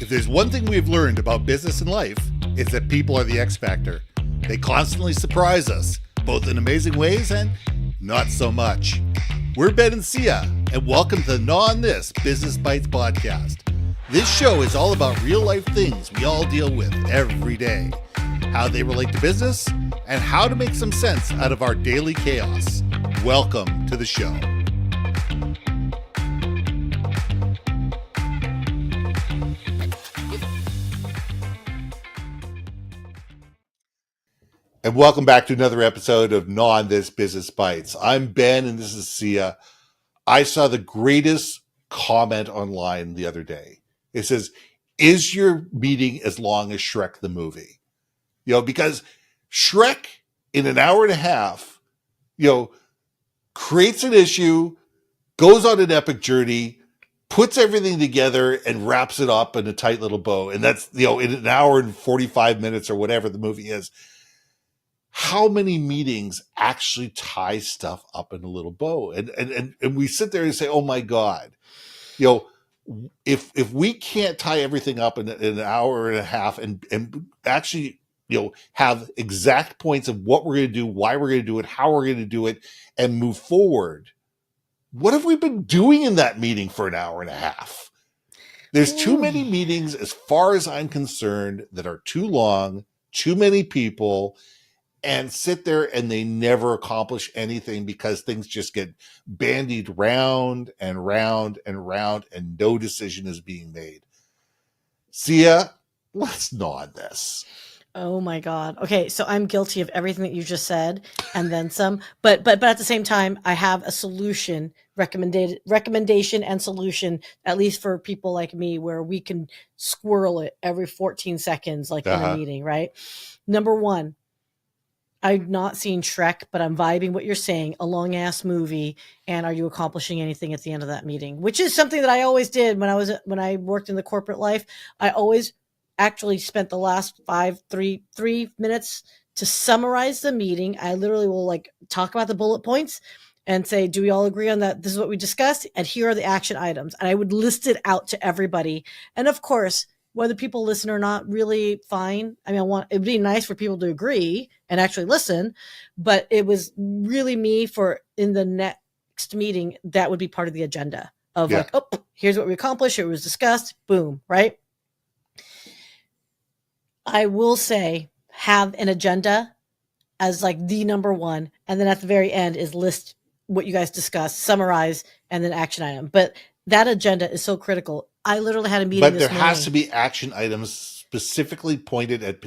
If there's one thing we've learned about business and life, it's that people are the X factor. They constantly surprise us, both in amazing ways and not so much. We're Ben and Syya, and welcome to the On This Business Bytes podcast. This show is all about real life things we all deal with every day, how they relate to business, and how to make some sense out of our daily chaos. Welcome to the show. And welcome back to another episode of On This Business Bytes. I'm Ben and this is Syya. I saw the greatest comment online the other day. It says, is your meeting as long as Shrek the movie? Because Shrek in an hour and a half, creates an issue, goes on an epic journey, puts everything together and wraps it up in a tight little bow. And that's, in an hour and 45 minutes or whatever the movie is. How many meetings actually tie stuff up in a little bow? And we sit there and say, oh my God, if we can't tie everything up in an hour and a half and actually, have exact points of what we're going to do, why we're going to do it, how we're going to do it, and move forward, what have we been doing in that meeting for an hour and a half? There's too many meetings, as far as I'm concerned, that are too long, too many people, and sit there and they never accomplish anything because things just get bandied round and round and round and no decision is being made. Syya, let's nod this. Oh my God. Okay, so I'm guilty of everything that you just said and then some. But at the same time, I have a solution, recommendation and solution, at least for people like me, where we can squirrel it every 14 seconds, like in a meeting, right? Number one, I've not seen Shrek, but I'm vibing what you're saying, a long ass movie. And are you accomplishing anything at the end of that meeting? Which is something that I always did when I worked in the corporate life. I always actually spent the last 3 minutes to summarize the meeting. I literally will talk about the bullet points and say, do we all agree on that? This is what we discussed. And here are the action items. And I would list it out to everybody. And of course, whether people listen or not, really fine. I mean, it'd be nice for people to agree and actually listen, but it was really me for in the next meeting, that would be part of the agenda of here's what we accomplished. It was discussed, boom, right? I will say have an agenda as the number one. And then at the very end is list what you guys discussed, summarize, and then action item. But that agenda is so critical. I literally had a meeting this morning. But there has to be action items specifically pointed at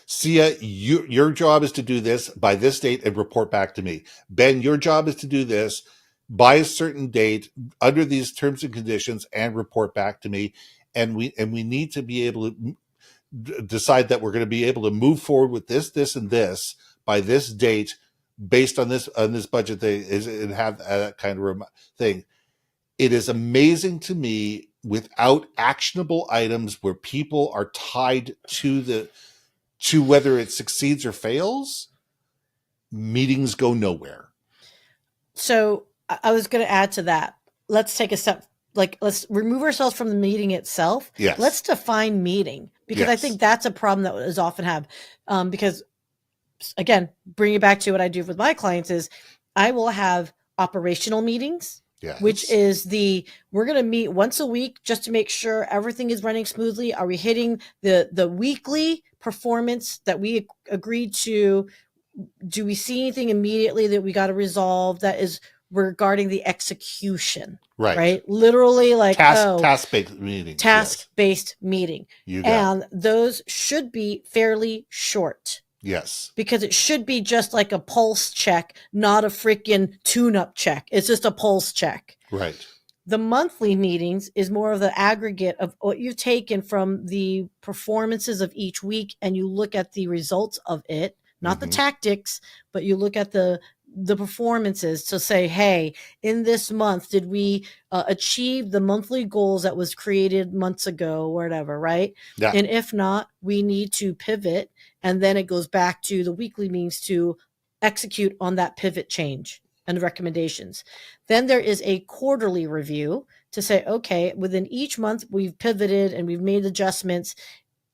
Syya, your job is to do this by this date and report back to me. Ben, your job is to do this by a certain date under these terms and conditions and report back to me. And we need to be able to decide that we're going to be able to move forward with this, and this by this date based on this budget thing and have that kind of thing. It is amazing to me without actionable items where people are tied to whether it succeeds or fails, meetings go nowhere. So I was going to add to that. Let's take a step. Let's remove ourselves from the meeting itself. Yes. Let's define meeting, because I think that's a problem that is often have. Because again, bring it back to what I do with my clients is I will have operational meetings. Yes. Which is we're going to meet once a week just to make sure everything is running smoothly. Are we hitting the weekly performance that we agreed to? Do we see anything immediately that we got to resolve that is regarding the execution? Right. Literally task-based meeting. Task-based meeting. And those should be fairly short. Yes. Because it should be just like a pulse check, not a freaking tune-up check. It's just a pulse check. Right. The monthly meetings is more of the aggregate of what you've taken from the performances of each week, and you look at the results of it, not the tactics, but you look at the performances to say, hey, in this month, did we achieve the monthly goals that was created months ago or whatever, right? Yeah. And if not, we need to pivot. And then it goes back to the weekly meetings to execute on that pivot change and recommendations. Then there is a quarterly review to say, okay, within each month we've pivoted and we've made adjustments.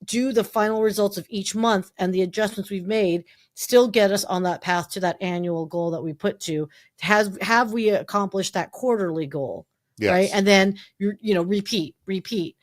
Do the final results of each month and the adjustments we've made still get us on that path to that annual goal that we put to? Have we accomplished that quarterly goal? Yes. Right. And then repeat.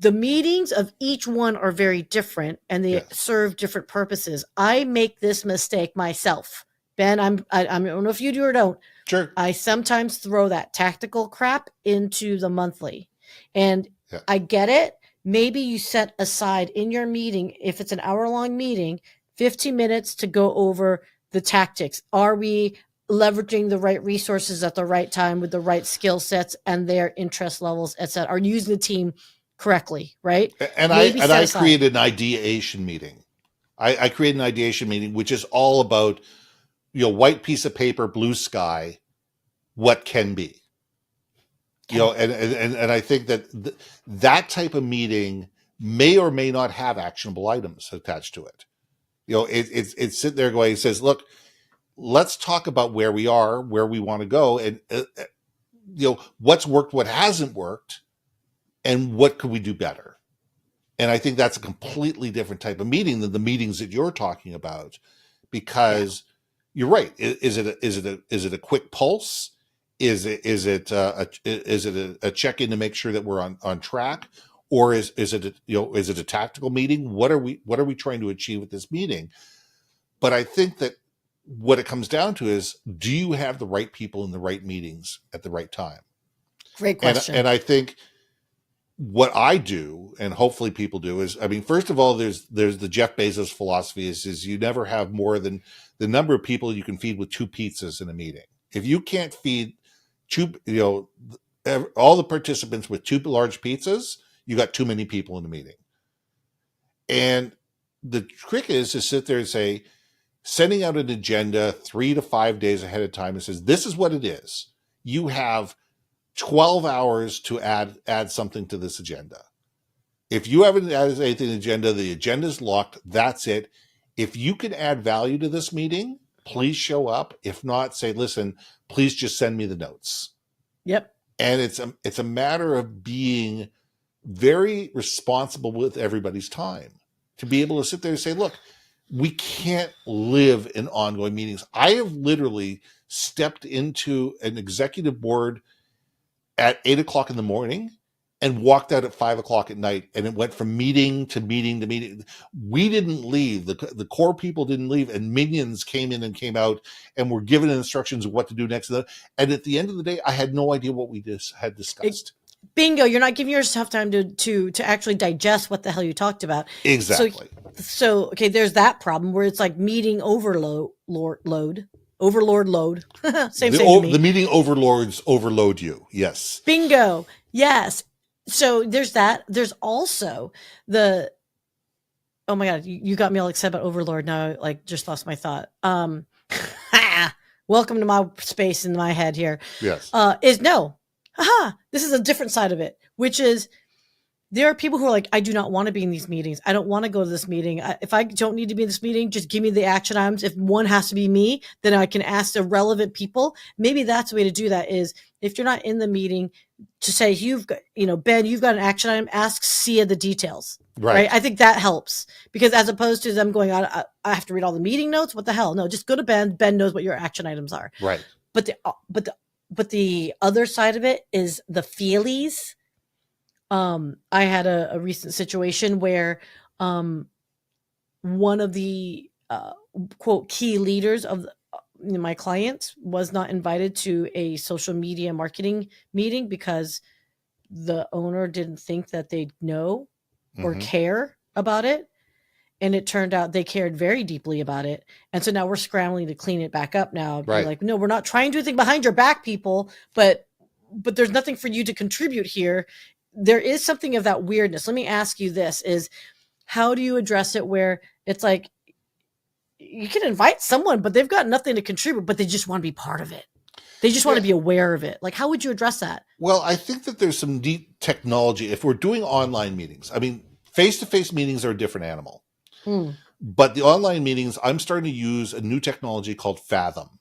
The meetings of each one are very different and they serve different purposes. I make this mistake myself. Ben, I don't know if you do or don't. Sure. I sometimes throw that tactical crap into the monthly. And I get it. Maybe you set aside in your meeting, if it's an hour-long meeting, 15 minutes to go over the tactics. Are we leveraging the right resources at the right time with the right skill sets and their interest levels, et cetera? Are you using the team correctly, right? And I created an ideation meeting. I created an ideation meeting, which is all about, white piece of paper, blue sky, what can be. And I think that that type of meeting may or may not have actionable items attached to it. It's sitting there going, it says, look, let's talk about where we are, where we want to go, and what's worked, what hasn't worked, and what could we do better. And I think that's a completely different type of meeting than the meetings that you're talking about, because you're right. Is it a quick pulse? Is it a check-in to make sure that we're on track, or is it a tactical meeting? What are we trying to achieve with this meeting? But I think that what it comes down to is, do you have the right people in the right meetings at the right time? Great question. And I think what I do, and hopefully people do, is, first of all, there's the Jeff Bezos philosophy is you never have more than the number of people you can feed with 2 pizzas in a meeting. If you can't feed all the participants with 2 large pizzas, you got too many people in the meeting. And the trick is to sit there and say, sending out an agenda 3 to 5 days ahead of time and says, this is what it is. You have 12 hours to add something to this agenda. If you haven't added anything to the agenda, the agenda's locked. That's it. If you can add value to this meeting, please show up. If not, say, listen, please just send me the notes. Yep. And it's a matter of being very responsible with everybody's time, to be able to sit there and say, look, we can't live in ongoing meetings. I have literally stepped into an executive board at 8:00 in the morning and walked out at 5:00 at night. And it went from meeting to meeting to meeting. We didn't leave. The core people didn't leave, and minions came in and came out and were given instructions of what to do next. And at the end of the day, I had no idea what we just had discussed. Bingo. You're not giving yourself time to actually digest what the hell you talked about. Exactly. So okay, there's that problem where it's like meeting overload. Same to me. The meeting overlords overload you. Yes. Bingo. Yes. So there's that. There's also oh my God, you got me all excited about overlord. Now I just lost my thought. Welcome to my space in my head here. Yes. This is a different side of it, which is, there are people who are like, I do not want to be in these meetings. I don't want to go to this meeting. If I don't need to be in this meeting, just give me the action items. If one has to be me, then I can ask the relevant people. Maybe that's the way to do that, is if you're not in the meeting, to say, Ben, you've got an action item, ask Syya the details. Right. I think that helps, because as opposed to them going out, I have to read all the meeting notes. What the hell? No, just go to Ben. Ben knows what your action items are. Right. But the other side of it is the feelies. I had a recent situation where one of the quote key leaders of my clients was not invited to a social media marketing meeting because the owner didn't think that they'd know or care about it. And it turned out they cared very deeply about it. And so now we're scrambling to clean it back up now. Right. Like, no, we're not trying to do anything behind your back, people, but there's nothing for you to contribute here. There is something of that weirdness. Let me ask you this, is how do you address it where it's like, you can invite someone, but they've got nothing to contribute, but they just want to be part of it. They just want to be aware of it. Like, how would you address that? Well, I think that there's some neat technology. If we're doing online meetings, face-to-face meetings are a different animal. But the online meetings, I'm starting to use a new technology called Fathom.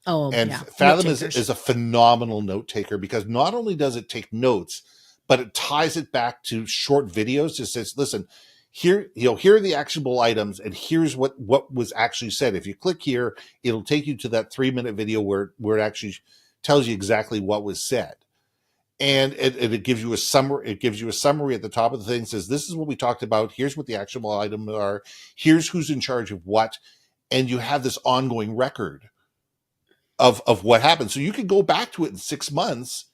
Oh, And yeah. Fathom Note is, takers. is a phenomenal note taker, because not only does it take notes, but it ties it back to short videos. It says, listen, here are the actionable items, and here's what was actually said. If you click here, it'll take you to that 3-minute video where it actually tells you exactly what was said. And it gives you a summary. It gives you a summary at the top of the thing. Says, this is what we talked about. Here's what the actionable items are. Here's who's in charge of what. And you have this ongoing record of what happened. So you can go back to it in 6 months,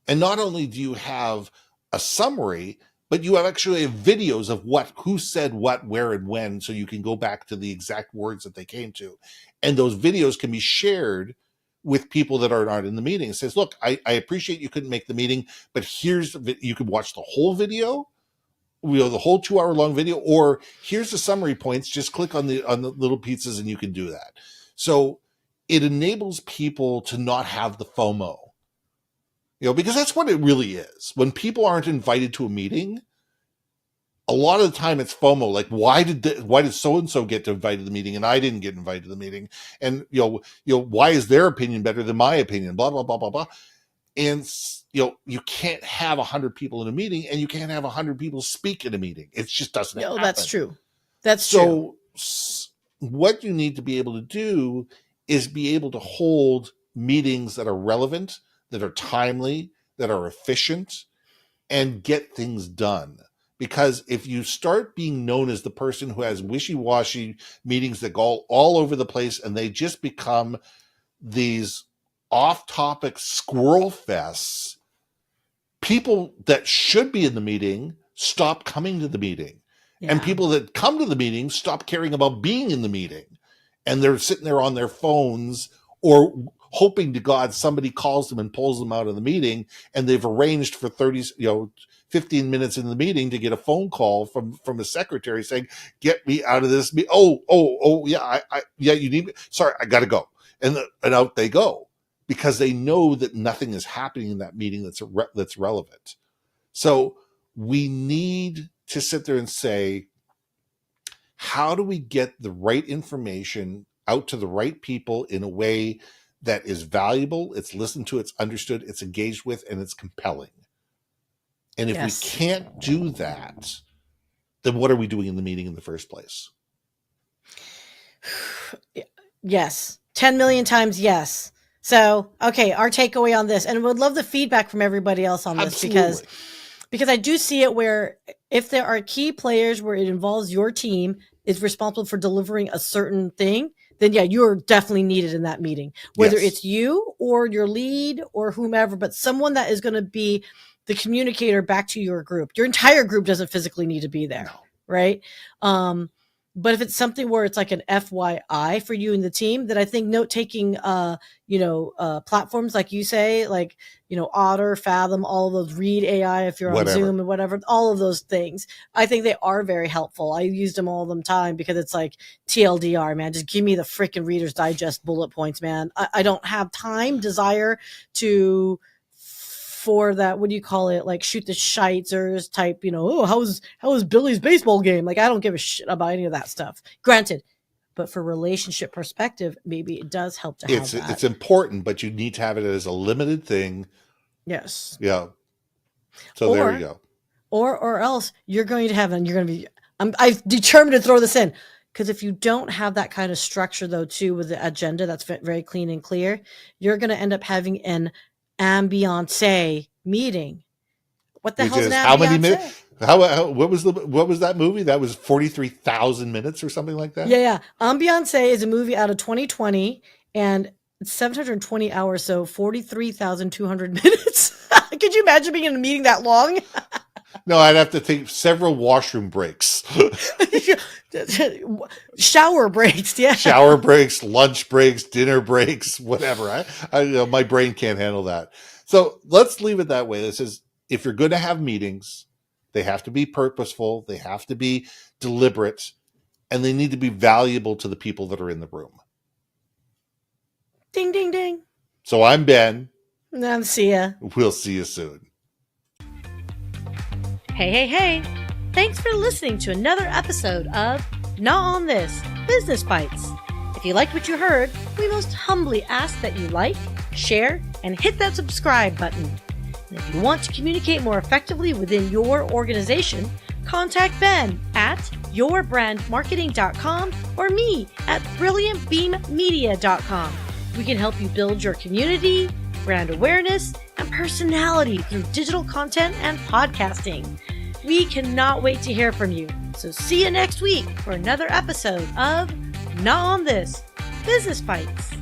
and not only do you have a summary, but you have actually videos of who said what, where, and when, so you can go back to the exact words that they came to. And those videos can be shared with people that are not in the meeting. It says, look, I appreciate you couldn't make the meeting, but you can watch the whole video, the whole 2-hour-long video, or here's the summary points. Just click on the little pizzas and you can do that. So it enables people to not have the FOMO, because that's what it really is. When people aren't invited to a meeting, a lot of the time it's FOMO. Like, why did so-and-so get invited to the meeting and I didn't get invited to the meeting? And, why is their opinion better than my opinion? Blah, blah, blah, blah, blah. And, you can't have 100 people in a meeting, and you can't have 100 people speak in a meeting. It just doesn't happen. That's true. That's true. So what you need to be able to do is be able to hold meetings that are relevant, that are timely, that are efficient, and get things done. Because if you start being known as the person who has wishy-washy meetings that go all over the place, and they just become these off-topic squirrel fests, people that should be in the meeting stop coming to the meeting. Yeah. And people that come to the meeting stop caring about being in the meeting. And they're sitting there on their phones, or hoping to God somebody calls them and pulls them out of the meeting, and they've arranged for 15 minutes in the meeting to get a phone call from a secretary saying, get me out of this meeting. Yeah, you need me. Sorry, I got to go. And out they go, because they know that nothing is happening in that meeting that's relevant. So we need to sit there and say, how do we get the right information out to the right people in a way that is valuable, it's listened to, it's understood, it's engaged with, and it's compelling? And if we can't do that, then what are we doing in the meeting in the first place? Yes. 10 million times yes. So, okay, our takeaway on this, and would love the feedback from everybody else on this. Absolutely. because I do see it where if there are key players where it involves your team is responsible for delivering a certain thing, then yeah, you're definitely needed in that meeting, whether it's you or your lead or whomever, but someone that is going to be the communicator back to your group. Your entire group doesn't physically need to be there. No. Right. But if it's something where it's like an FYI for you and the team, then I think note-taking, platforms, like you say, like, Otter, Fathom, all of those, Read AI, if you're on Zoom and whatever, all of those things, I think they are very helpful. I use them all the time because it's like TLDR, man, just give me the freaking Reader's Digest bullet points, man. I don't have time, desire for that, what do you call it? Like shoot the shites type, how was Billy's baseball game? Like, I don't give a shit about any of that stuff. Granted, but for relationship perspective, maybe it does help to have that. It's important, but you need to have it as a limited thing. Yes. Yeah. So there we go. Or else you're going to have, and you're going to be, I've determined to throw this in, because if you don't have that kind of structure though, too, with the agenda that's very clean and clear, you're going to end up having an ambiance meeting. What the hell is an ambiance? How many minutes? What was that movie? That was 43,000 minutes or something like that? Yeah. Ambiance is a movie out of 2020, and it's 720 hours, so 43,200 minutes. Could you imagine being in a meeting that long? No, I'd have to take several washroom breaks. Shower breaks, yeah. Shower breaks, lunch breaks, dinner breaks, whatever. My brain can't handle that. So let's leave it that way. This is, if you're going to have meetings, they have to be purposeful, they have to be deliberate, and they need to be valuable to the people that are in the room. Ding, ding, ding. So I'm Ben. And I'm Syya. We'll see you soon. Hey. Thanks for listening to another episode of Not on This Business Bytes. If you liked what you heard, we most humbly ask that you like, share, and hit that subscribe button. And if you want to communicate more effectively within your organization, contact Ben at yourbrandmarketing.com or me at brilliantbeammedia.com. We can help you build your community, brand awareness, and personality through digital content and podcasting. We cannot wait to hear from you. So see you next week for another episode of Not on This Business Bytes.